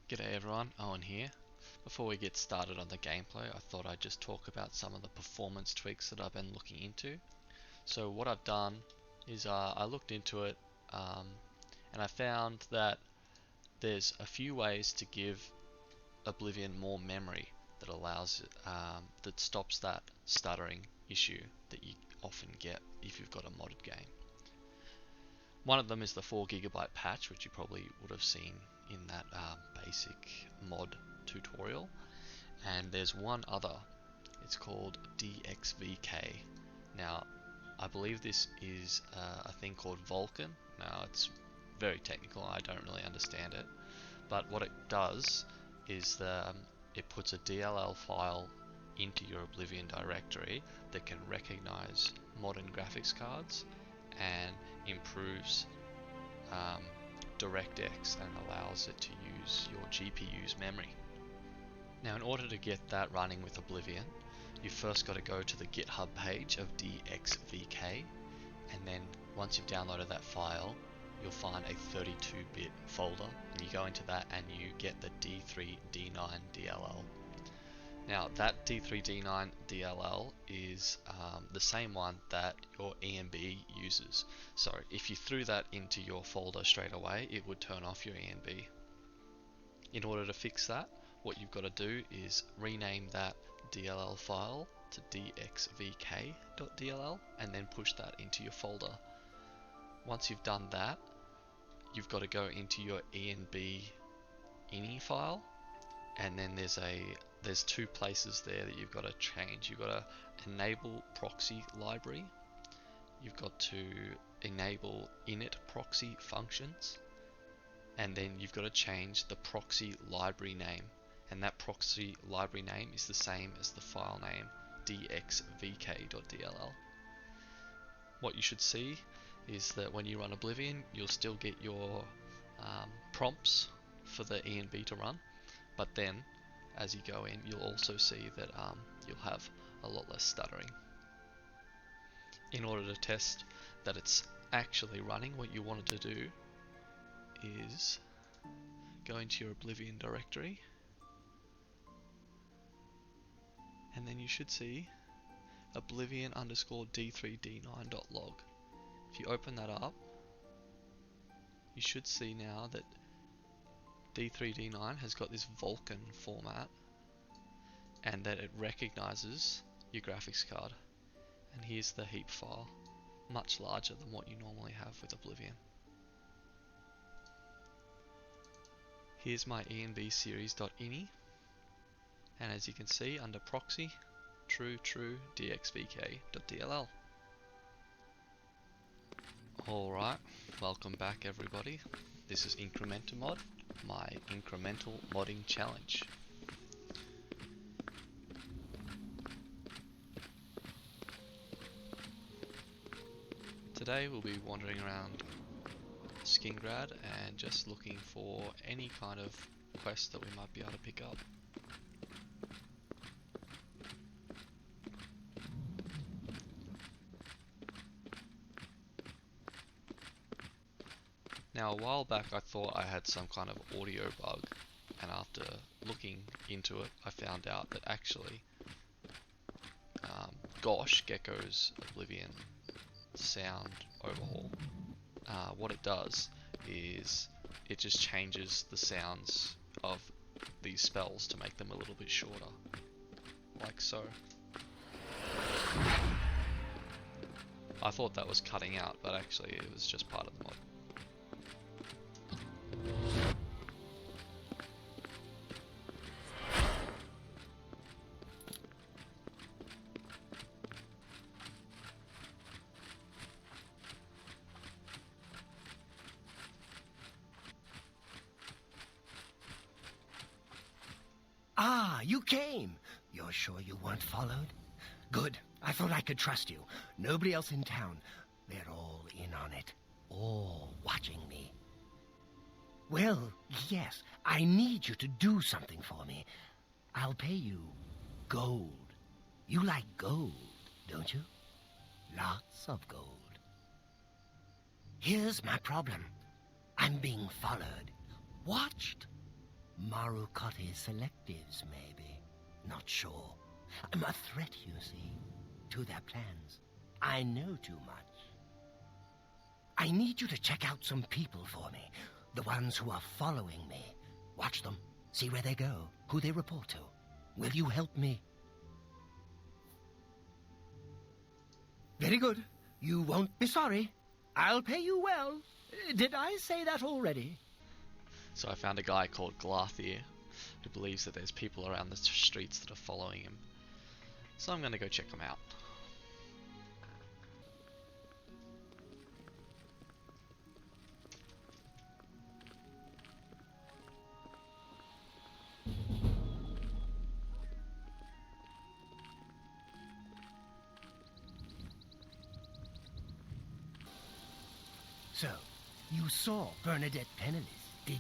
G'day everyone, Owen here. Before we get started on the gameplay, I thought I'd just talk about some of the performance tweaks that I've been looking into. So what I've done is I looked into it and I found that there's a few ways to give Oblivion more memory that allows that stops that stuttering issue that you often get if you've got a modded game. One of them is the 4GB patch, which you probably would have seen in that basic mod tutorial, and there's one other. It's called DXVK. Now I believe this is a thing called Vulkan. Now it's very technical, I don't really understand it, but what it does is it puts a DLL file into your Oblivion directory that can recognize modern graphics cards and improves DirectX and allows it to use your GPU's memory. Now in order to get that running with Oblivion, you've first got to go to the GitHub page of DXVK, and then once you've downloaded that file, you'll find a 32-bit folder, and you go into that and you get the D3D9 DLL. Now that D3D9 DLL is the same one that your ENB uses. So if you threw that into your folder straight away, it would turn off your ENB. In order to fix that, what you've got to do is rename that DLL file to dxvk.dll and then push that into your folder. Once you've done that, you've got to go into your ENB ini file, and then there's two places there that you've got to change. You've got to enable proxy library, you've got to enable init proxy functions, and then you've got to change the proxy library name, and that proxy library name is the same as the file name dxvk.dll. What you should see is that when you run Oblivion, you'll still get your prompts for the ENB to run, but then as you go in, you'll also see that you'll have a lot less stuttering. In order to test that it's actually running, what you wanted to do is go into your Oblivion directory, and then you should see oblivion_d3d9.log. If you open that up, you should see now that D3D9 has got this Vulkan format and that it recognizes your graphics card. And here's the heap file, much larger than what you normally have with Oblivion. Here's my ENB series.ini, and as you can see under proxy, true dxvk.dll. Alright, welcome back everybody. This is IncramentaMOD, my incremental modding challenge. Today we'll be wandering around Skingrad and just looking for any kind of quest that we might be able to pick up. Now a while back I thought I had some kind of audio bug, and after looking into it I found out that actually Gosh, Gecko's Oblivion sound overhaul, what it does is it just changes the sounds of these spells to make them a little bit shorter, like so. I thought that was cutting out, but actually it was just part of the mod. Ah, you came! You're sure you weren't followed? Good. I thought I could trust you. Nobody else in town. They're all in on it. All watching me. Well, yes, I need you to do something for me. I'll pay you gold. You like gold, don't you? Lots of gold. Here's my problem. I'm being followed, watched, Marukhati Selectives, maybe. Not sure. I'm a threat, you see, to their plans. I know too much. I need you to check out some people for me. The ones who are following me. Watch them. See where they go, who they report to. Will you help me? Very good. You won't be sorry. I'll pay you well. Did I say that already? So I found a guy called Glathier who believes that there's people around the streets that are following him. So I'm going to go check them out. So, you saw Bernadette Penniless, did...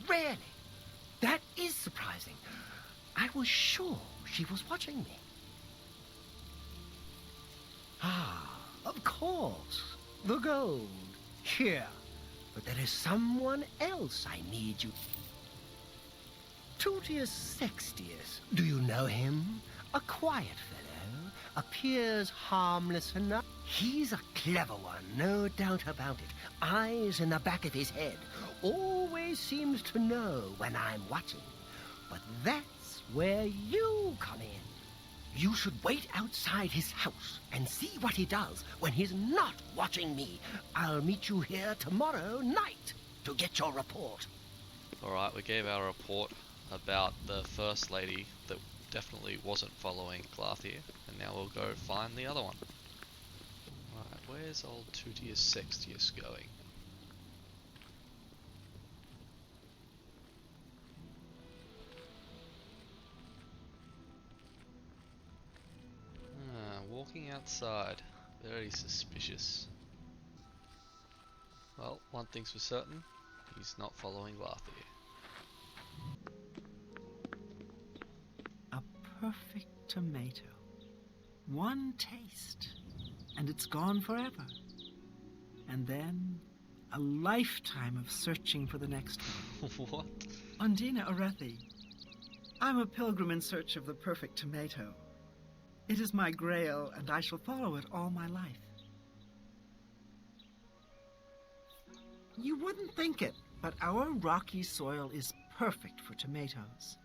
Really? That is surprising. I was sure she was watching me. Ah, of course. The gold. Here. But there is someone else I need you... Tutius Sextius. Do you know him? A quiet fellow. Appears harmless enough. He's a clever one, no doubt about it. Eyes in the back of his head. Always seems to know when I'm watching. But that's where you come in. You should wait outside his house and see what he does when he's not watching me. I'll meet you here tomorrow night to get your report. Alright, we gave our report about the first lady that definitely wasn't following Glathier, and now we'll go find the other one. Alright, where's old Tutius Sextius going? Walking outside. Very suspicious. Well, one thing's for certain, he's not following Glathier. A perfect tomato. One taste, and it's gone forever. And then a lifetime of searching for the next one. What? Undina Arethi. I'm a pilgrim in search of the perfect tomato. It is my grail, and I shall follow it all my life. You wouldn't think it, but our rocky soil is perfect for tomatoes.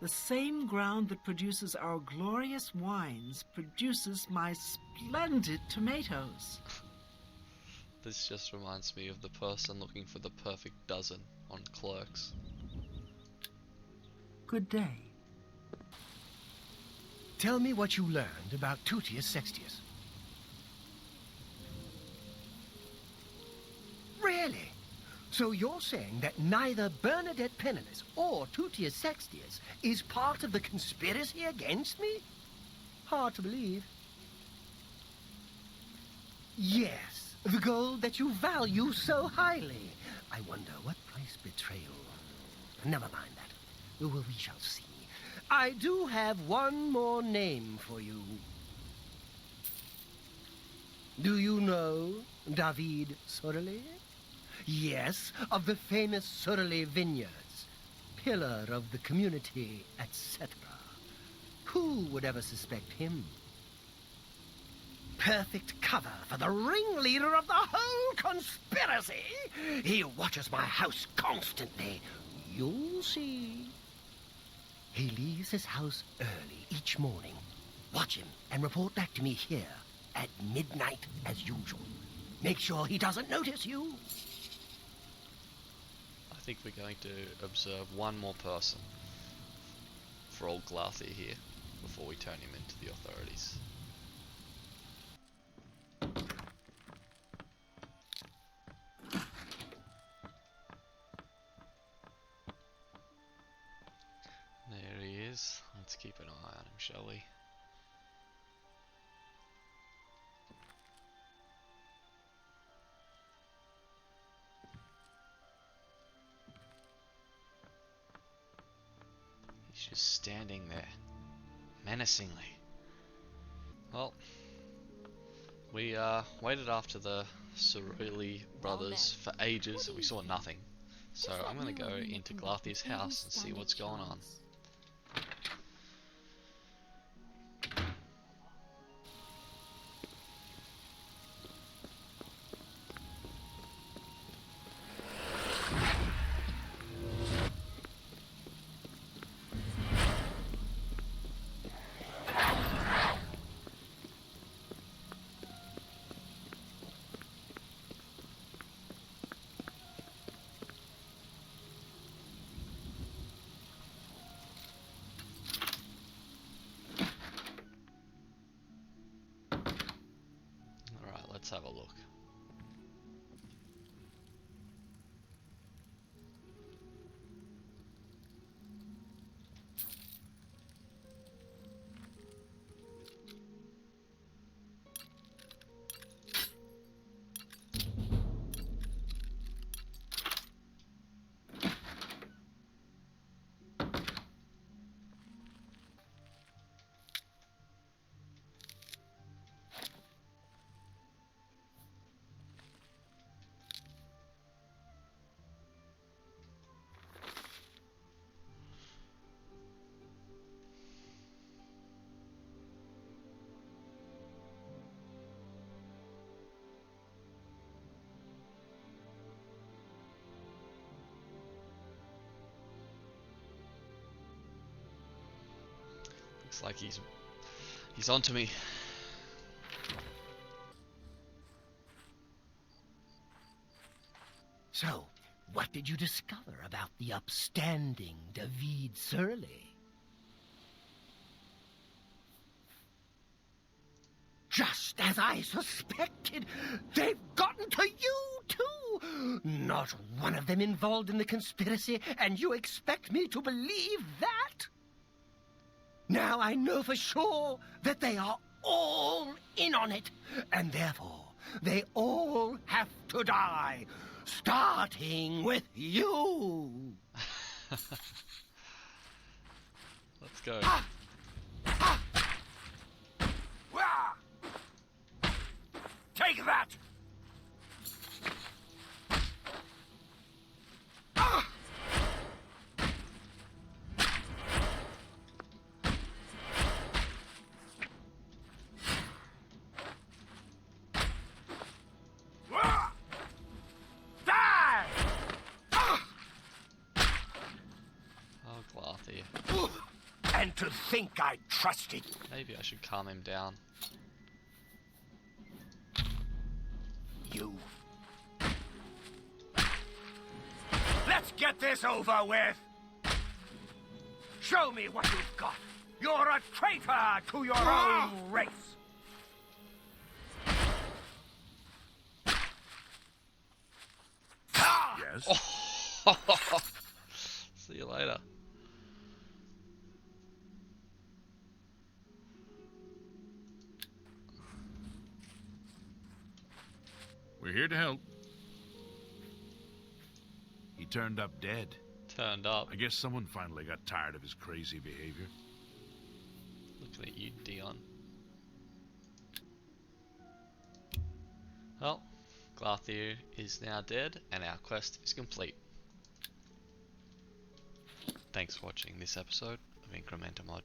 The same ground that produces our glorious wines produces my splendid tomatoes. This just reminds me of the person looking for the perfect dozen on Clerks. Good day. Tell me what you learned about Tutius Sextius. Really? So you're saying that neither Bernadette Penniless or Tutius Sextius is part of the conspiracy against me? Hard to believe. Yes, the gold that you value so highly. I wonder what price betrayal... Never mind that. We shall see. I do have one more name for you. Do you know David Sorelli? Yes, of the famous Sorelli vineyards. Pillar of the community, etc. Who would ever suspect him? Perfect cover for the ringleader of the whole conspiracy. He watches my house constantly. You'll see. He leaves his house early each morning. Watch him and report back to me here at midnight as usual. Make sure he doesn't notice you. I think we're going to observe one more person for old Glathier here before we turn him into the authorities. There he is. Let's keep an eye on him, shall we? He's just standing there, menacingly. Well, We waited after the Cerulli brothers for ages and we saw nothing. So I'm going to go into Glathier's house and see what's going on. Alright, let's have a look. Looks like he's onto me. So, what did you discover about the upstanding David Surly? Just as I suspected, they've gotten to you, too! Not one of them involved in the conspiracy, and you expect me to believe that? Now I know for sure that they are all in on it, and therefore they all have to die, starting with you. Let's go. Take that! Oh, Glathier. And to think I trusted. Maybe I should calm him down. You. Let's get this over with. Show me what you've got. You're a traitor to your own race. Yes? See you later. We're here to help. He turned up dead. Turned up. I guess someone finally got tired of his crazy behavior. Looking at you, Dion. Well, Glathier is now dead, and our quest is complete. Thanks for watching this episode of IncramentaMOD.